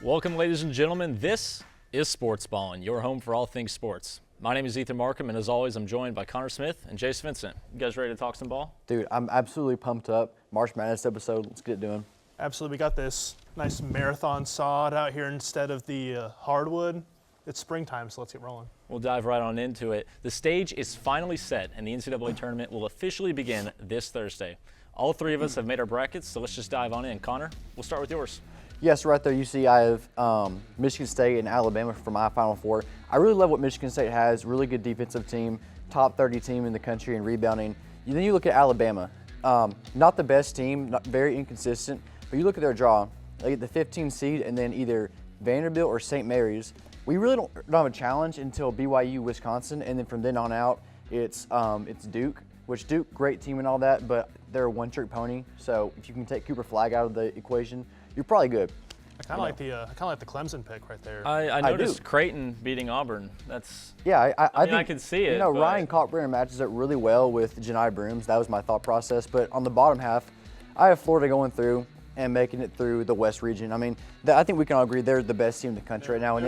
Welcome, ladies and gentlemen. This is Sportsballin, your home for all things sports. My name is Ethan Markham, and as always, I'm joined by Connor Smith and Jace Vincent. You guys ready to talk some ball? Dude, I'm absolutely pumped up. March Madness episode, let's get it doing. Absolutely. We got this nice marathon sod out here instead of the hardwood. It's springtime, so let's get rolling. We'll dive right on into it. The stage is finally set, and the NCAA tournament will officially begin this Thursday. All three of us have made our brackets, so let's just dive on in. Connor, we'll start with yours. Yes, right there you see I have Michigan State and Alabama for my Final Four. I really love what Michigan State has, really good defensive team, top 30 team in the country in rebounding. Then you look at Alabama, not the best team, not very inconsistent, but you look at their draw, they get the 15 seed and then either Vanderbilt or St. Mary's. We really don't have a challenge until BYU, Wisconsin, and then from then on out, it's Duke, which Duke, great team and all that, but they're a one-trick pony. So if you can take Cooper Flagg out of the equation, you're probably good. I kind of like the Clemson pick right there. I noticed Creighton beating Auburn. That's I think I can see it. You know, Ryan Cockburn matches up really well with Janai Brooms. That was my thought process. But on the bottom half, I have Florida going through and making it through the West region. I mean, I think we can all agree they're the best team in the country right now, and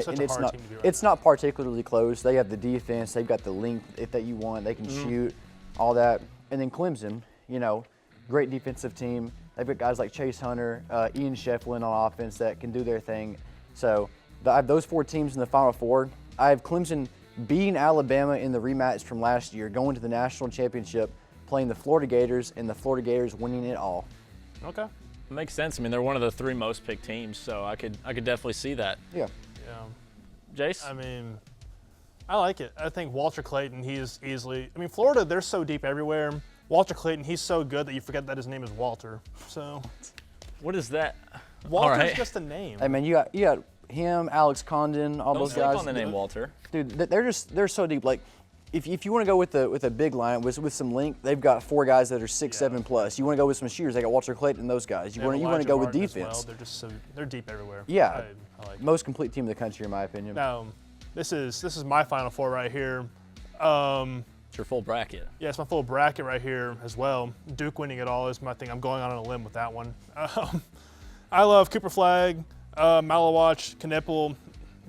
it's not particularly close. They have the defense, they've got the length that you want, they can shoot, all that. And then Clemson, you know, great defensive team. They've got guys like Chase Hunter, Ian Shefflin on offense that can do their thing. So I have those four teams in the Final Four. I have Clemson beating Alabama in the rematch from last year, going to the national championship, playing the Florida Gators, and the Florida Gators winning it all. Okay. It makes sense. I mean, they're one of the three most picked teams, so I could definitely see that. Yeah. Jace? I mean, I like it. I think Walter Clayton, he is easily – I mean, Florida, they're so deep everywhere. Walter Clayton, he's so good that you forget that his name is Walter. So What is that? Walter's just a name. Hey, man, you got him, Alex Condon, all those Don't guys. sleep on the name Walter. Dude, they're so deep. Like, if you want to go with a big line with some length, they've got four guys that are 6'7" plus. You want to go with some shooters, they got Walter Clayton and those guys. You want to go with defense. Well. They're deep everywhere. Yeah, I like it. Most complete team in the country, in my opinion. Now, this is my Final Four right here. It's your full bracket. Yeah, it's my full bracket right here as well. Duke winning it all is my thing. I'm going on a limb with that one. I love Cooper Flagg, Malawach, Knipple,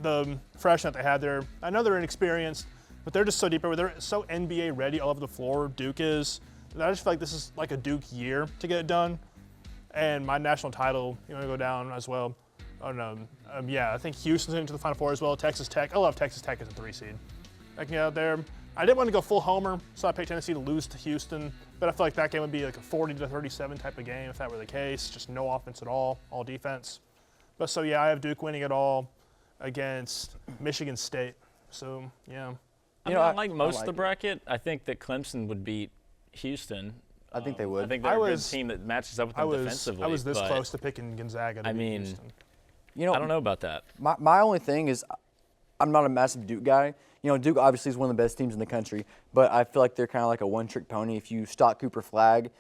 the freshmen that they had there. I know they're inexperienced, but they're just so deep. They're so NBA ready all over the floor. Duke is. I just feel like this is like a Duke year to get it done. And my national title, you want to go down as well. Oh no, I think Houston's into the Final Four as well. Texas Tech. I love Texas Tech as a 3 seed. I can get out there. I didn't want to go full homer, so I picked Tennessee to lose to Houston. But I feel like that game would be like a 40-37 type of game if that were the case. Just no offense at all defense. But so yeah, I have Duke winning it all against Michigan State. So yeah. I like most of the bracket. I think that Clemson would beat Houston. I think they would. I think they're a good team that matches up with them defensively. I was this close to picking Gonzaga to beat Houston. I don't know about that. My only thing is I'm not a massive Duke guy. You know, Duke obviously is one of the best teams in the country, but I feel like they're kind of like a one-trick pony. If you stock Cooper Flagg,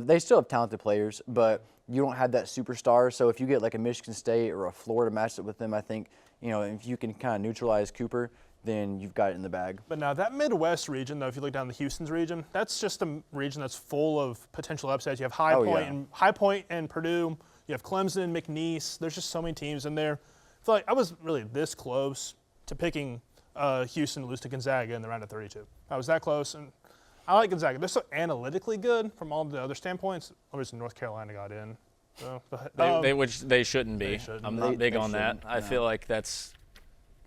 they still have talented players, but you don't have that superstar. So if you get like a Michigan State or a Florida matched up with them, I think, you know, if you can kind of neutralize Cooper, then you've got it in the bag. But now that Midwest region, though, if you look down the Houston's region, that's just a region that's full of potential upsets. You have High Point and Purdue. You have Clemson, McNeese. There's just so many teams in there. I feel like I was really this close to picking Houston to lose to Gonzaga in the round of 32. I was that close, and I like Gonzaga. They're so analytically good from all the other standpoints. Obviously, North Carolina got in. So, which they shouldn't be. I'm not big on that. I feel like that's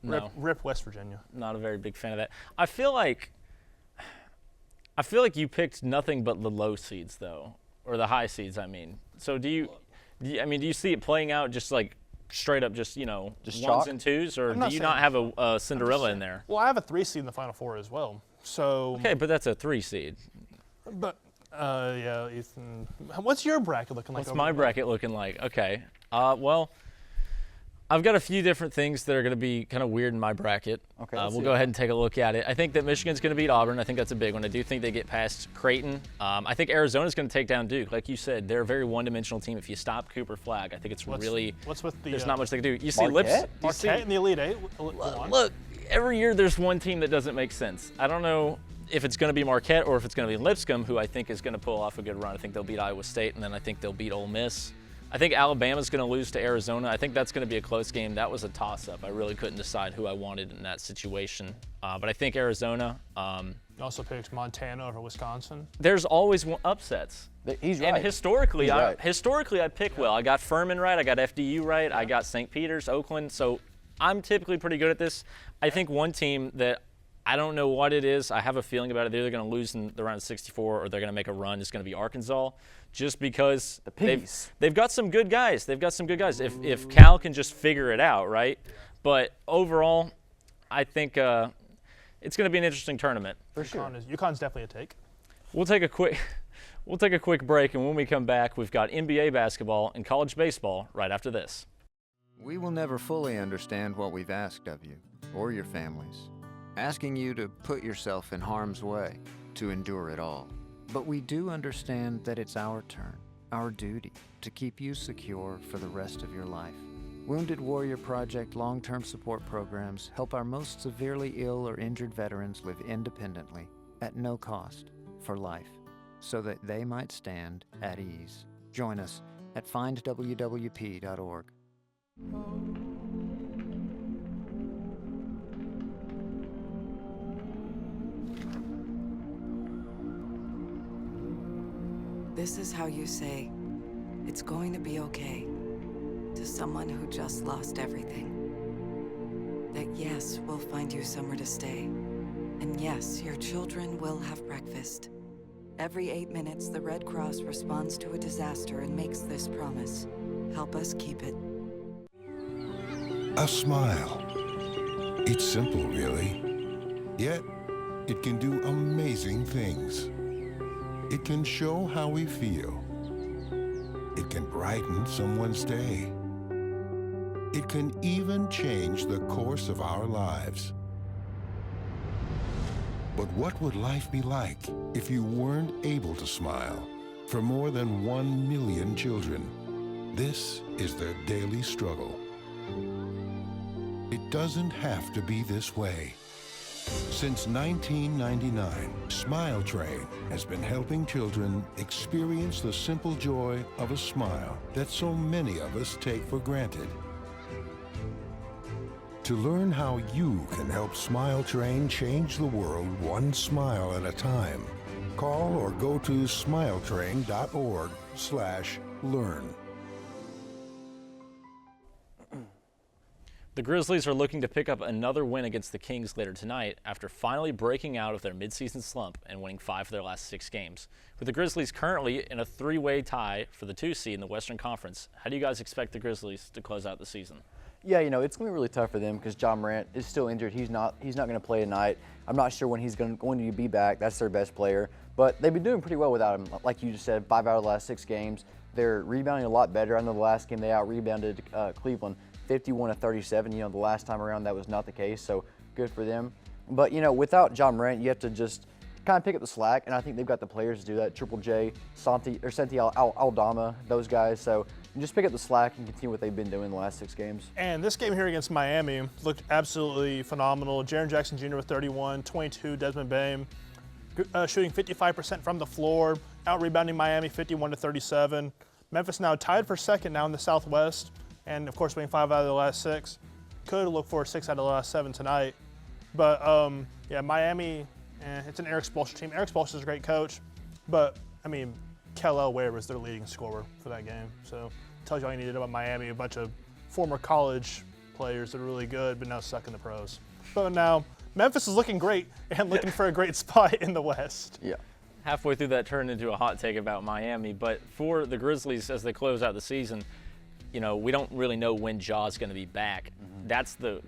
rip West Virginia. Not a very big fan of that. I feel like you picked nothing but the low seeds though, or the high seeds. I mean, so do you see it playing out just like straight up, just ones chalk? and twos, or do you not have a Cinderella in there? Well, I have a 3 seed in the Final Four as well. So okay, but that's a 3 seed. But yeah, Ethan, what's your bracket looking like? What's my bracket looking like? Okay, well, I've got a few different things that are going to be kind of weird in my bracket. Okay, we'll go ahead and take a look at it. I think that Michigan's going to beat Auburn. I think that's a big one. I do think they get past Creighton. I think Arizona's going to take down Duke. Like you said, they're a very one-dimensional team. If you stop Cooper Flagg, I think it's what's with the? There's not much they can do. You see Marquette in the Elite Eight. Look, every year there's one team that doesn't make sense. I don't know if it's going to be Marquette or if it's going to be Lipscomb, who I think is going to pull off a good run. I think they'll beat Iowa State, and then I think they'll beat Ole Miss. I think Alabama's going to lose to Arizona. I think that's going to be a close game. That was a toss-up. I really couldn't decide who I wanted in that situation. But I think Arizona. You also picked Montana over Wisconsin. There's always upsets. He's right. And historically, He's I pick well. I got Furman right. I got FDU right. I got St. Peter's, Oakland. So I'm typically pretty good at this. I think one team that I don't know what it is. I have a feeling about it. They're either going to lose in the round of 64 or they're going to make a run. It's going to be Arkansas, just because they've got some good guys. If Cal can just figure it out, right? But overall, I think it's going to be an interesting tournament. For sure. UConn's definitely a take. We'll take a quick break, and when we come back, we've got NBA basketball and college baseball right after this. We will never fully understand what we've asked of you or your families, asking you to put yourself in harm's way, to endure it all. But we do understand that it's our turn, our duty, to keep you secure for the rest of your life. Wounded Warrior Project long-term support programs help our most severely ill or injured veterans live independently, at no cost, for life, so that they might stand at ease. Join us at findwwp.org. This is how you say, "It's going to be okay," to someone who just lost everything. That yes, we'll find you somewhere to stay. And yes, your children will have breakfast. Every 8 minutes, the Red Cross responds to a disaster and makes this promise. Help us keep it. A smile. It's simple, really. Yet, it can do amazing things. It can show how we feel. It can brighten someone's day. It can even change the course of our lives. But what would life be like if you weren't able to smile? For more than 1 million children, this is their daily struggle. It doesn't have to be this way. Since 1999, Smile Train has been helping children experience the simple joy of a smile that so many of us take for granted. To learn how you can help Smile Train change the world one smile at a time, call or go to smiletrain.org/learn. The Grizzlies are looking to pick up another win against the Kings later tonight after finally breaking out of their midseason slump and winning 5 of their last 6 games. With the Grizzlies currently in a 3-way tie for the 2 seed in the Western Conference, how do you guys expect the Grizzlies to close out the season? Yeah, it's going to be really tough for them because Ja Morant is still injured. He's not going to play tonight. I'm not sure when he's going to be back. That's their best player. But they've been doing pretty well without him. Like you just said, 5 out of the last 6 games. They're rebounding a lot better. I know the last game they out-rebounded Cleveland 51-37. The last time around that was not the case, so good for them. But, without Ja Morant, you have to just kind of pick up the slack, and I think they've got the players to do that. Triple J, Santi Aldama, those guys. So just pick up the slack and continue what they've been doing the last 6 games. And this game here against Miami looked absolutely phenomenal. Jaren Jackson Jr. with 31, 22, Desmond Bane shooting 55% from the floor, out-rebounding Miami 51-37. Memphis now tied for second now in the Southwest, and of course winning 5 out of the last 6. Could look for 6 out of the last 7 tonight. But yeah, Miami, it's an Eric Spoelstra team. Eric Spoelstra is a great coach, but Kel Ware was their leading scorer for that game. So it tells you all you needed about Miami, a bunch of former college players that are really good, but now stuck in the pros. But now Memphis is looking great and looking for a great spot in the West. Yeah. Halfway through that turned into a hot take about Miami, but for the Grizzlies as they close out the season, we don't really know when Ja's going to be back. Mm-hmm.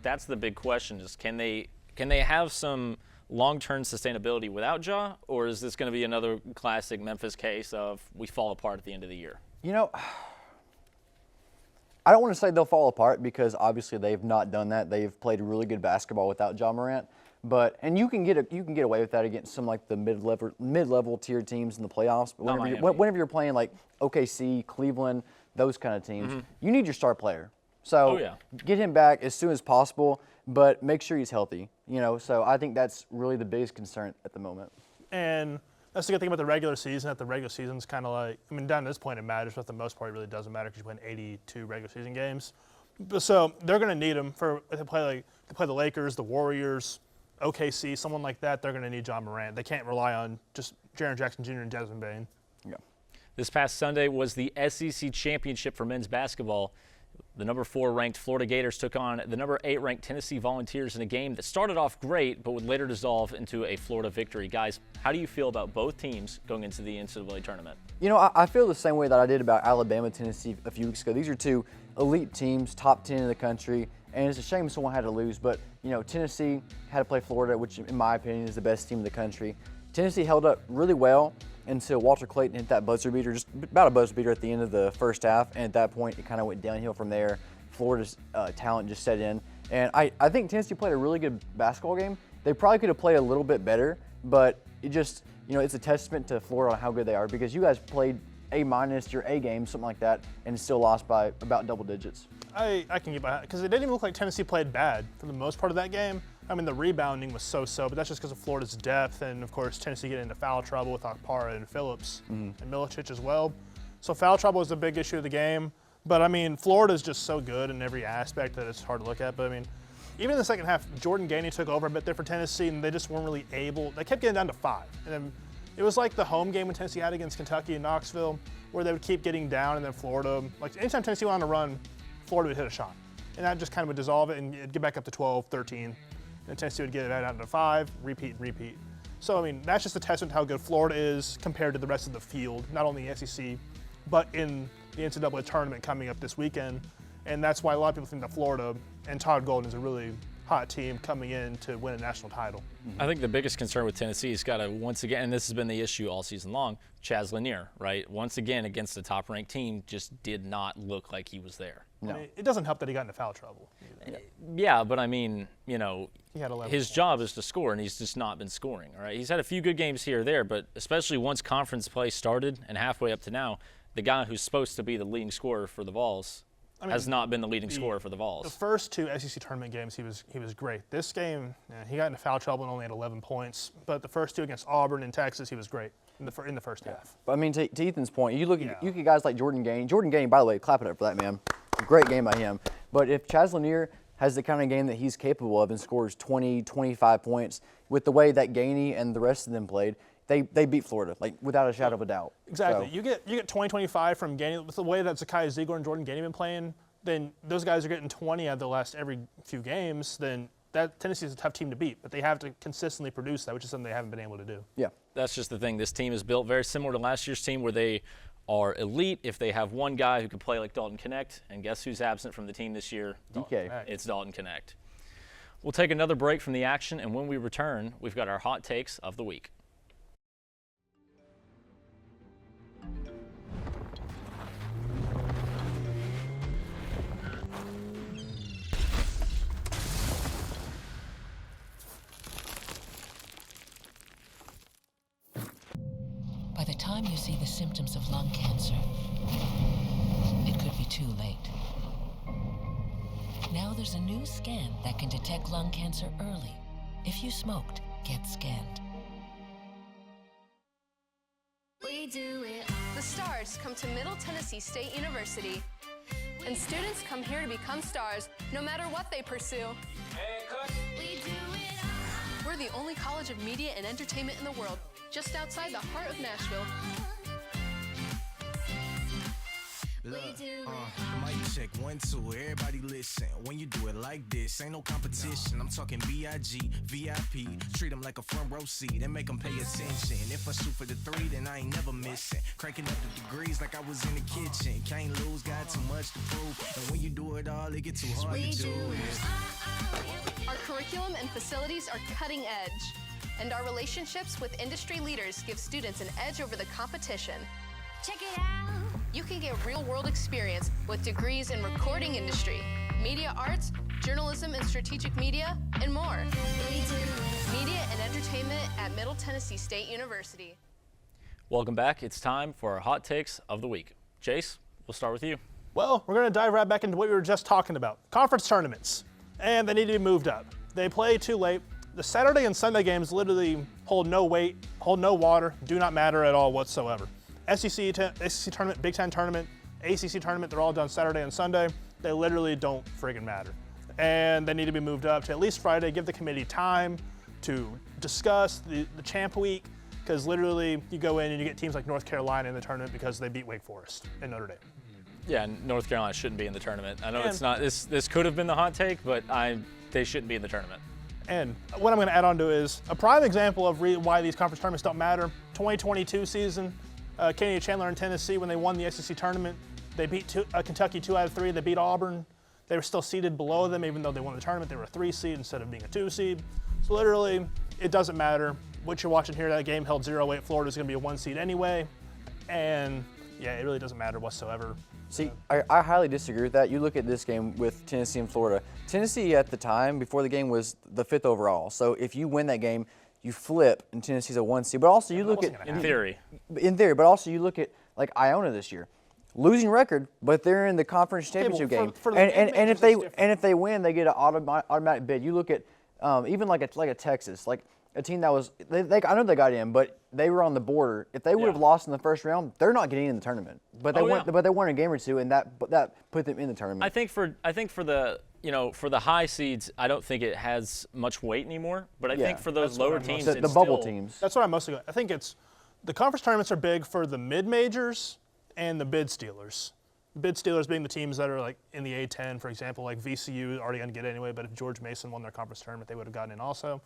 That's the big question: is can they have some long-term sustainability without Ja, or is this going to be another classic Memphis case of we fall apart at the end of the year? I don't want to say they'll fall apart because obviously they've not done that. They've played really good basketball without Ja Morant. And you can get away with that against some like the mid-level tier teams in the playoffs. But whenever you're playing like OKC, Cleveland, those kind of teams, you need your star player. So get him back as soon as possible, but make sure he's healthy. So I think that's really the biggest concern at the moment. And That's the good thing about the regular season. That the regular season's kind of like, I mean, down to this point it matters, but for the most part it really doesn't matter because you win 82 regular season games. But so they're going to need him for if they play the Lakers, the Warriors, OKC, someone like that. They're going to need John Morant. They can't rely on just Jaren Jackson Jr. and Desmond Bane. Yeah. This past Sunday was the SEC championship for men's basketball. The number 4 ranked Florida Gators took on the number 8 ranked Tennessee Volunteers in a game that started off great but would later dissolve into a Florida victory. Guys, how do you feel about both teams going into the NCAA tournament? You know, I feel the same way that I did about Alabama, Tennessee a few weeks ago. These are two elite teams, top 10 in the country, and it's a shame someone had to lose. But, you know, Tennessee had to play Florida, which in my opinion is the best team in the country. Tennessee held up really well until Walter Clayton hit that buzzer beater, just about a buzzer beater at the end of the first half. And at that point, it kind of went downhill from there. Florida's talent just set in. And I think Tennessee played a really good basketball game. They probably could have played a little bit better, but it just, you know, it's a testament to Florida on how good they are because you guys played A-, your A game, something like that, and still lost by about double digits. I can get behind because it didn't even look like Tennessee played bad for the most part of that game. I mean, the rebounding was so-so, but that's just because of Florida's depth and, of course, Tennessee getting into foul trouble with Okpara and Phillips and Milicic as well. So foul trouble was a big issue of the game. But, I mean, Florida's just so good in every aspect that it's hard to look at. But, I mean, even in the second half, Jordan Gainey took over a bit there for Tennessee, and they just weren't really able. They kept getting down to 5. And then it was like the home game when Tennessee had against Kentucky and Knoxville, where they would keep getting down, and then Florida, like anytime Tennessee went on a run, Florida would hit a shot. And that just kind of would dissolve it, and it'd get back up to 12, 13. And Tennessee would get it down to 5, repeat, and repeat. So, I mean, that's just a testament to how good Florida is compared to the rest of the field, not only the SEC, but in the NCAA tournament coming up this weekend. And that's why a lot of people think that Florida and Todd Golden is a really hot team coming in to win a national title. I think the biggest concern with Tennessee has got to, once again, and this has been the issue all season long, Chaz Lanier, right? Once again, against the top-ranked team, just did not look like he was there. No. I mean, it doesn't help that he got into foul trouble. Yeah, but I mean, you know, his points. job is to score, and he's just not been scoring, all right? He's had a few good games here or there, but especially once conference play started and halfway up to now, the guy who's supposed to be the leading scorer for the Vols has not been the leading scorer for the Vols. The first 2 SEC tournament games, he was great. This game, he got into foul trouble and only had 11 points. But the first 2 against Auburn and Texas, he was great in the first half. But I mean, to Ethan's point, you look at guys like Jordan Gainey. Jordan Gainey, by the way, clap it up for that man. Great game by him. But if Chaz Lanier has the kind of game that he's capable of and scores 20, 25 points, with the way that Gainey and the rest of them played, they beat Florida, like without a shadow of a doubt. Exactly. So, You get 20, 25 from Gainey. With the way that Zakai Ziegler and Jordan Gainey have been playing, then those guys are getting 20 out of the last every few games. Then that Tennessee is a tough team to beat, but they have to consistently produce that, which is something they haven't been able to do. yeah. That's just the thing. This team is built very similar to last year's team where they are elite if they have one guy who can play like Dalton Knecht. And guess who's absent from the team this year? DK. It's Dalton Knecht. We'll take another break from the action, and when we return, we've got our hot takes of the week. By the time you see the symptoms of lung cancer, it could be too late. Now there's a new scan that can detect lung cancer early. If you smoked, get scanned. We do it. The stars come to Middle Tennessee State University, and students come here to become stars, no matter what they pursue. We do it. We're the only college of media and entertainment in the world, just outside the heart of Nashville. Look, mic check, 1, 2, everybody listen. When you do it like this, ain't no competition. I'm talking B.I.G., VIP. Treat them like a front row seat and make them pay attention. If I shoot for the 3, then I ain't never missing. Cranking up the degrees like I was in the kitchen. Can't lose, got too much to prove. And when you do it all, it get too hard to do it. Our curriculum and facilities are cutting edge, and our relationships with industry leaders give students an edge over the competition. Check it out. You can get real-world experience with degrees in recording industry, media arts, journalism and strategic media, and more. Media and entertainment at Middle Tennessee State University. Welcome back. It's time for our hot takes of the week. Jace, we'll start with you. Well, we're going to dive right back into what we were just talking about. Conference tournaments. And they need to be moved up. They play too late. The Saturday and Sunday games literally hold no weight, hold no water, do not matter at all whatsoever. SEC tournament, Big Ten tournament, ACC tournament, they're all done Saturday and Sunday. They literally don't friggin' matter. And they need to be moved up to at least Friday, give the committee time to discuss the champ week, because literally you go in and you get teams like North Carolina in the tournament because they beat Wake Forest and Notre Dame. Yeah, North Carolina shouldn't be in the tournament. I know it's not, this could have been the hot take, but they shouldn't be in the tournament. And what I'm going to add on to is a prime example of why these conference tournaments don't matter. 2022 season, Kennedy Chandler in Tennessee, when they won the SEC tournament, they beat Kentucky 2 out of 3. They beat Auburn. They were still seeded below them, even though they won the tournament. They were a 3 seed instead of being a 2 seed. So literally, it doesn't matter. What you're watching here, that game held 0-8. Florida's going to be a 1 seed anyway. And yeah, it really doesn't matter whatsoever. See, I highly disagree with that. You look at this game with Tennessee and Florida. Tennessee at the time, before the game, was the 5th overall. So if you win that game, you flip, and Tennessee's a 1 seed. But also you look at in theory, but also you look at like Iona this year, losing record, but they're in the conference championship game. And if they win, they get an automatic bid. You look at even like a Texas, like a team that was I know they got in, but they were on the border. If they would have lost in the first round, they're not getting in the tournament. But they won a game or two, and that put them in the tournament. I think for the for the high seeds, I don't think it has much weight anymore. But I think for those lower teams, the bubble teams. That's what I'm mostly going. I think it's the conference tournaments are big for the mid majors and the bid stealers. Bid stealers being the teams that are like in the A10, for example, like VCU already going to get it anyway. But if George Mason won their conference tournament, they would have gotten in also.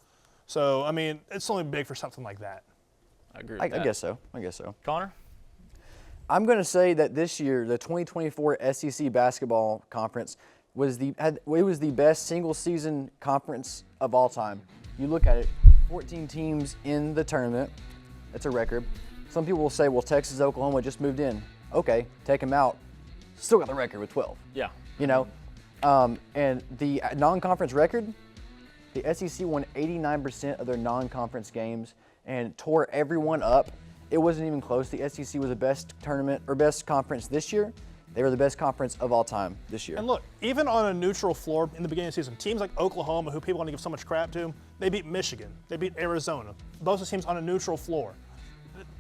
So I mean, it's only big for something like that. I agree with that. I guess so. Connor? I'm going to say that this year, the 2024 SEC basketball conference was the best single season conference of all time. You look at it, 14 teams in the tournament. That's a record. Some people will say, well, Texas, Oklahoma just moved in. Okay, take them out. Still got the record with 12. Yeah. You know, and the non-conference record, the SEC won 89% of their non-conference games and tore everyone up. It wasn't even close. The SEC was the best tournament or best conference this year. They were the best conference of all time this year. And look, even on a neutral floor in the beginning of the season, teams like Oklahoma, who people want to give so much crap to, they beat Michigan. They beat Arizona. Those are teams on a neutral floor.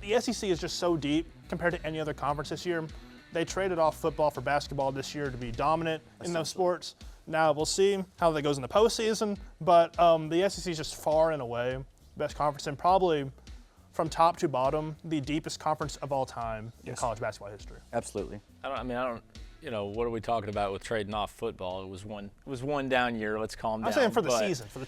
The SEC is just so deep compared to any other conference this year. They traded off football for basketball this year to be dominant in those sports. Now, we'll see how that goes in the postseason, but the SEC is just far and away best conference and probably from top to bottom, the deepest conference of all time in college basketball history. Absolutely. What are we talking about with trading off football? It was one down year. Let's calm down. I'm saying for the season, for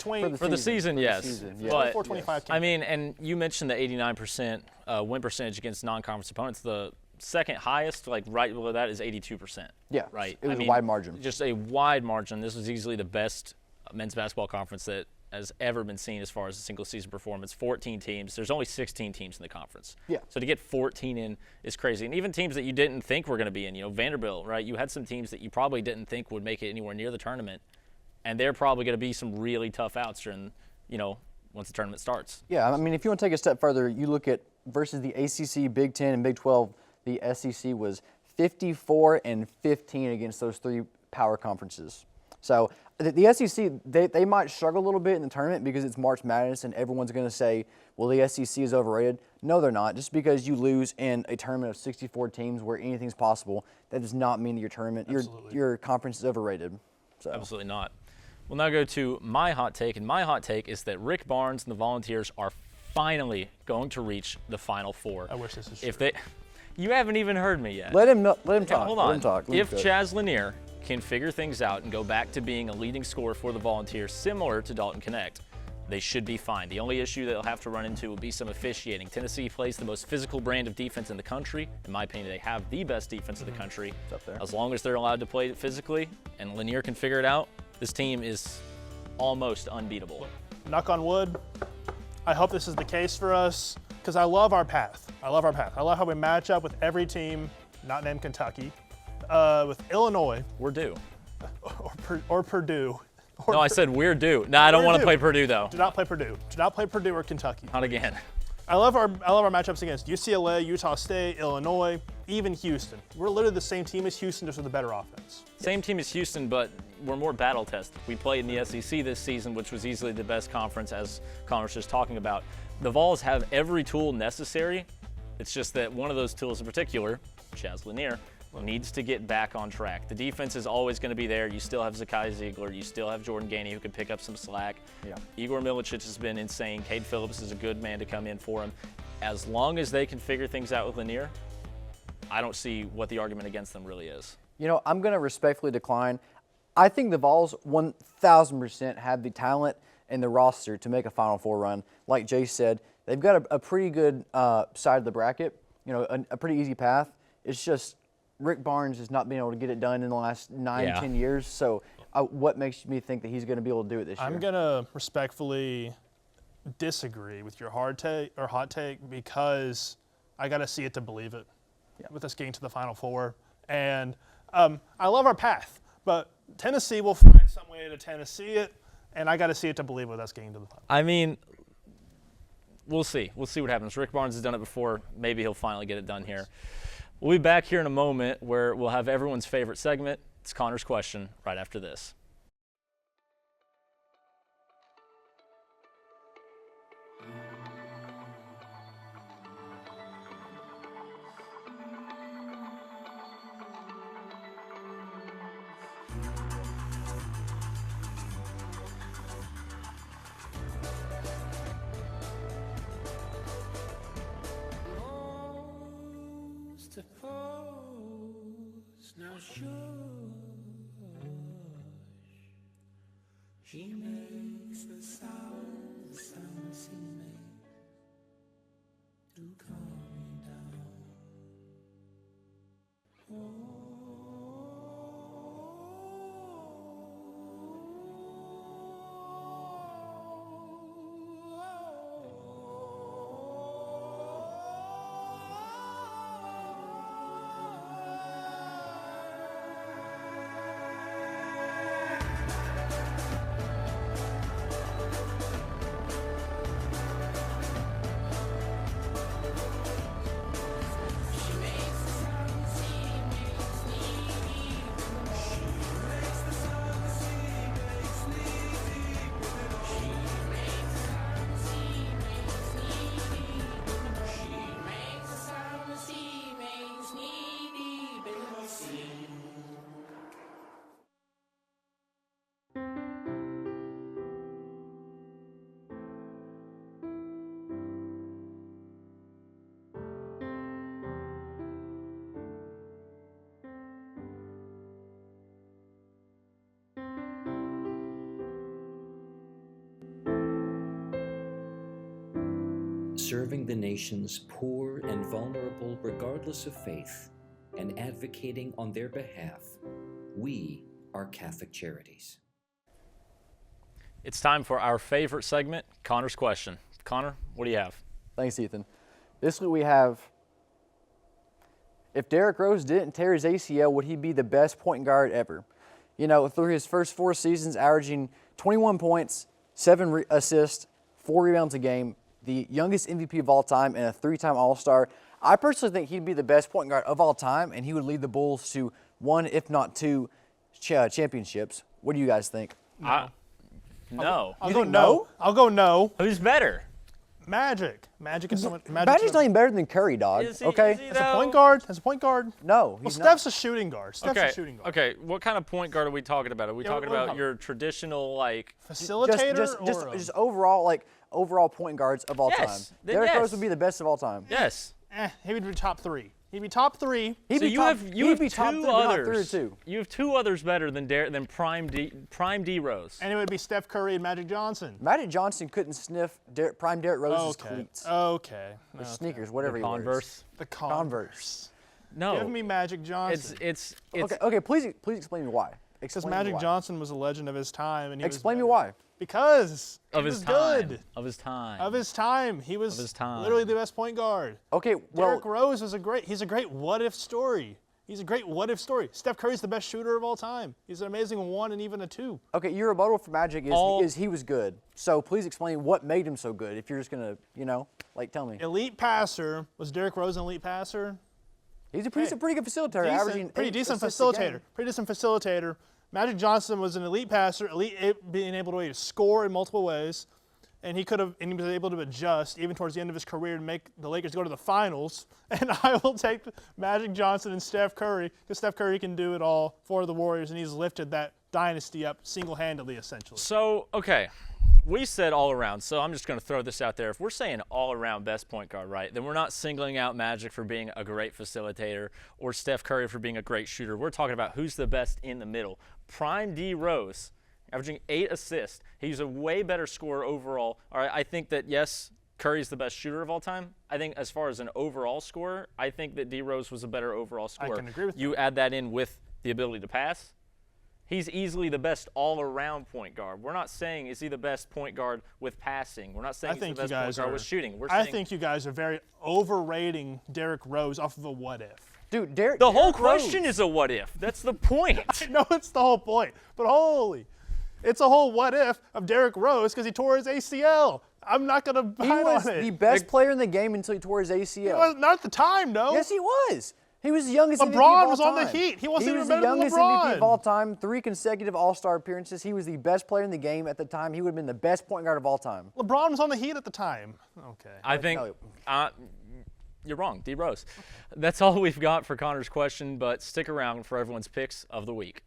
the season, yes. But 25 I mean, and you mentioned the 89% win percentage against non-conference opponents. The second highest, like right below that, is 82%. Yeah, right. It was a wide margin. Just a wide margin. This was easily the best men's basketball conference that has ever been seen as far as a single season performance. 14 teams. There's only 16 teams in the conference. Yeah. So to get 14 in is crazy. And even teams that you didn't think were going to be in, Vanderbilt, right? You had some teams that you probably didn't think would make it anywhere near the tournament, and they're probably going to be some really tough outs during, once the tournament starts. Yeah, I mean, if you want to take a step further, you look at versus the ACC, Big Ten, and Big 12, the SEC was 54-15 against those three power conferences. So the SEC, they might struggle a little bit in the tournament because it's March Madness and everyone's going to say, well, the SEC is overrated. No, they're not. Just because you lose in a tournament of 64 teams where anything's possible, that does not mean that your tournament, your conference is overrated. So. Absolutely not. We'll now go to my hot take, and my hot take is that Rick Barnes and the Volunteers are finally going to reach the Final Four. I wish this was true. You haven't even heard me yet. Let him talk. Hold on. Let him talk. If Chaz Lanier can figure things out and go back to being a leading scorer for the Volunteers, similar to Dalton Connect, they should be fine. The only issue they'll have to run into will be some officiating. Tennessee plays the most physical brand of defense in the country. In my opinion, they have the best defense in the country. It's up there. As long as they're allowed to play it physically and Lanier can figure it out, this team is almost unbeatable. Knock on wood. I hope this is the case for us because I love our path. I love how we match up with every team not named Kentucky. With Illinois. We're due. Or Purdue. No, I said we're due. No, I don't want to play Purdue, though. Do not play Purdue. Do not play Purdue or Kentucky. Not again. I love our matchups against UCLA, Utah State, Illinois. even Houston. We're literally the same team as Houston, just with a better offense. Same team as Houston, but we're more battle tested. We played in the SEC this season, which was easily the best conference, as Connor was just talking about. The Vols have every tool necessary. It's just that one of those tools in particular, Chaz Lanier, needs to get back on track. The defense is always going to be there. You still have Zakai Ziegler. You still have Jordan Gainey, who can pick up some slack. Yeah. Igor Milicic has been insane. Cade Phillips is a good man to come in for him. As long as they can figure things out with Lanier, I don't see what the argument against them really is. You know, I'm going to respectfully decline. I think the Vols 1,000% have the talent and the roster to make a Final Four run. Like Jace said, they've got a pretty good side of the bracket, you know, a pretty easy path. It's just Rick Barnes has not been able to get it done in the last 9-10 years. So what makes me think that he's going to be able to do it this year? I'm going to respectfully disagree with your hot take because I got to see it to believe it with us getting to the Final Four. And I love our path, but Tennessee will find some way to Tennessee it, and I got to see it to believe with us getting to the Final Four. I mean, we'll see. We'll see what happens. Rick Barnes has done it before. Maybe he'll finally get it done here. We'll be back here in a moment where we'll have everyone's favorite segment. It's Connor's Question right after this. Now shush, she makes the sound she makes to calm me down. Serving the nation's poor and vulnerable regardless of faith, and advocating on their behalf, we are Catholic Charities. It's time for our favorite segment, Connor's Question. Connor, what do you have? Thanks, Ethan. This week we have, if Derrick Rose didn't tear his ACL, would he be the best point guard ever? You know, through his first 4 seasons, averaging 21 points, 7 assists, 4 rebounds a game, the youngest MVP of all time, and a 3-time All-Star. I personally think he'd be the best point guard of all time, and he would lead the Bulls to 1, if not 2, championships. What do you guys think? No. I'll go no. I'll go no. Who's better? Magic. Magic is so much. Magic's not even better than Curry, dog. Okay. As a point guard. As a point guard. No, he's not. Steph's a shooting guard. Okay. What kind of point guard are we talking about? Are we talking about your traditional facilitator, just overall overall point guards of all time? Derrick Rose would be the best of all time. Yes. He would be top 3. He'd be top 3. You have 2 others. You have 2 others better than Prime D Rose. And it would be Steph Curry and Magic Johnson. Magic Johnson couldn't sniff Prime Derrick Rose's cleats. Okay. Or sneakers, whatever he wears. The Converse. No. Give me Magic Johnson. It's okay. Please explain me why. Because Magic Johnson was a legend of his time, and explain me why. Because of his time. Good. Of his time. He was literally the best point guard. Okay, well, Derrick Rose was he's a great what-if story. Steph Curry's the best shooter of all time. He's an amazing 1 and even a 2. Okay, your rebuttal for Magic is he was good. So please explain what made him so good. If you're just gonna, tell me. Elite passer. Was Derrick Rose an elite passer? He's a pretty good facilitator, averaging pretty 8 decent assists a game. facilitator. Magic Johnson was an elite passer, being able to score in multiple ways, and he was able to adjust even towards the end of his career and make the Lakers go to the finals. And I will take Magic Johnson and Steph Curry, because Steph Curry can do it all for the Warriors, and he's lifted that dynasty up single-handedly, essentially. So, okay, we said all around, so I'm just going to throw this out there. If we're saying all around best point guard, right, then we're not singling out Magic for being a great facilitator or Steph Curry for being a great shooter. We're talking about who's the best in the middle. Prime D Rose, averaging 8 assists. He's a way better scorer overall. All right, I think that, yes, Curry's the best shooter of all time. I think as far as an overall scorer, I think that D Rose was a better overall scorer. I can agree with you. Add that in with the ability to pass. He's easily the best all-around point guard. We're not saying is he the best point guard with passing. We're not saying he's the best point guard with shooting. I think you guys are very overrating Derrick Rose off of a what if. Dude, the whole question is a what if. That's the point. I know it's the whole point, but it's a whole what if of Derrick Rose because he tore his ACL. I'm not going to bite on it. He was the best player in the game until he tore his ACL. Not at the time, no. Yes, he was. He was the youngest MVP of LeBron all was on the time. Heat. He wasn't even was better the than youngest LeBron. MVP of all time, 3 consecutive All-Star appearances. He was the best player in the game at the time. He would have been the best point guard of all time. LeBron was on the Heat at the time. Okay. I think you're wrong, D Rose. That's all we've got for Connor's question, but stick around for everyone's picks of the week.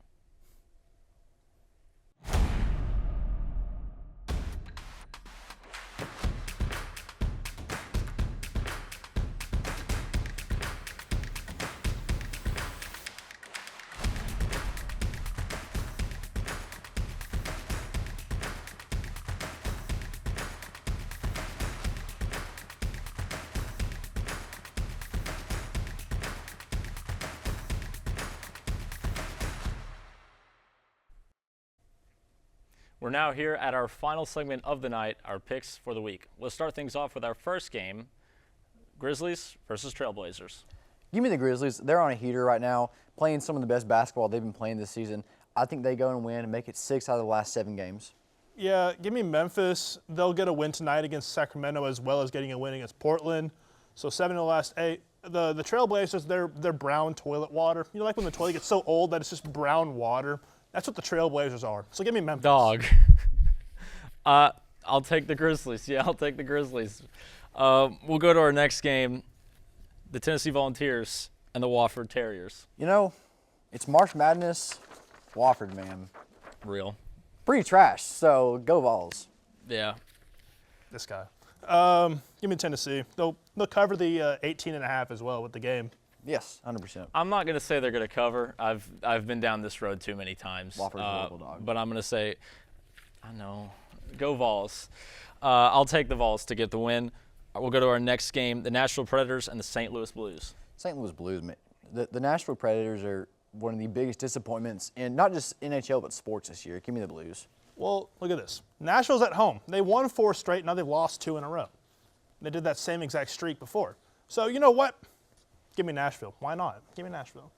We're now here at our final segment of the night, our picks for the week. We'll start things off with our first game, Grizzlies versus Trailblazers. Give me the Grizzlies. They're on a heater right now, playing some of the best basketball they've been playing this season. I think they go and win and make it 6 out of the last 7 games. Yeah, give me Memphis. They'll get a win tonight against Sacramento as well as getting a win against Portland. So 7 of the last 8. The Trailblazers, they're brown toilet water. You know, like when the toilet gets so old that it's just brown water? That's what the Trailblazers are. So give me Memphis. Dog. I'll take the Grizzlies. Yeah, I'll take the Grizzlies. We'll go to our next game, the Tennessee Volunteers and the Wofford Terriers. You know, it's March Madness. Wofford, man. Real. Pretty trash, so go Vols. Yeah. This guy. Give me Tennessee. They'll cover the 18.5 as well with the game. Yes, 100%. I'm not going to say they're going to cover. I've been down this road too many times. Wofford's a local dog. But I'm going to say, I know, go Vols. I'll take the Vols to get the win. We'll go to our next game, the Nashville Predators and the St. Louis Blues. St. Louis Blues, man. The Nashville Predators are one of the biggest disappointments in not just NHL but sports this year. Give me the Blues. Well, look at this. Nashville's at home. They won 4 straight. Now they've lost 2 in a row. They did that same exact streak before. So you know what? Give me Nashville. Why not? Give me Nashville.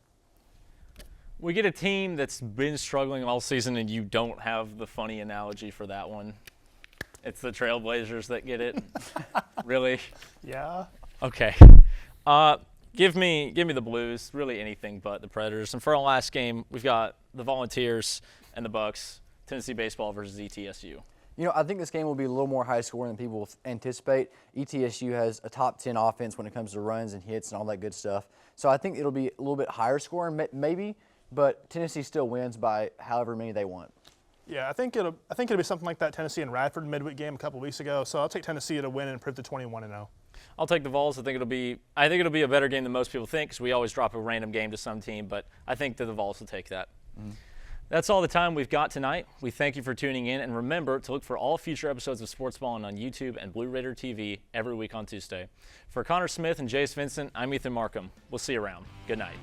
We get a team that's been struggling all season, and you don't have the funny analogy for that one. It's the Trailblazers that get it. Really? Yeah. Okay. Give me the Blues. Really anything but the Predators. And for our last game, we've got the Volunteers and the Bucks. Tennessee baseball versus ETSU. You know, I think this game will be a little more high scoring than people anticipate. ETSU has a top 10 offense when it comes to runs and hits and all that good stuff. So I think it'll be a little bit higher scoring, maybe, but Tennessee still wins by however many they want. Yeah, I think it'll be something like that Tennessee and Radford midweek game a couple weeks ago. So I'll take Tennessee to win and improve to 21-0. I'll take the Vols. I think it'll be a better game than most people think because we always drop a random game to some team, but I think that the Vols will take that. Mm-hmm. That's all the time we've got tonight. We thank you for tuning in, and remember to look for all future episodes of Sportsballin on YouTube and Blue Raider TV every week on Tuesday. For Connor Smith and Jace Vincent, I'm Ethan Markham. We'll see you around. Good night.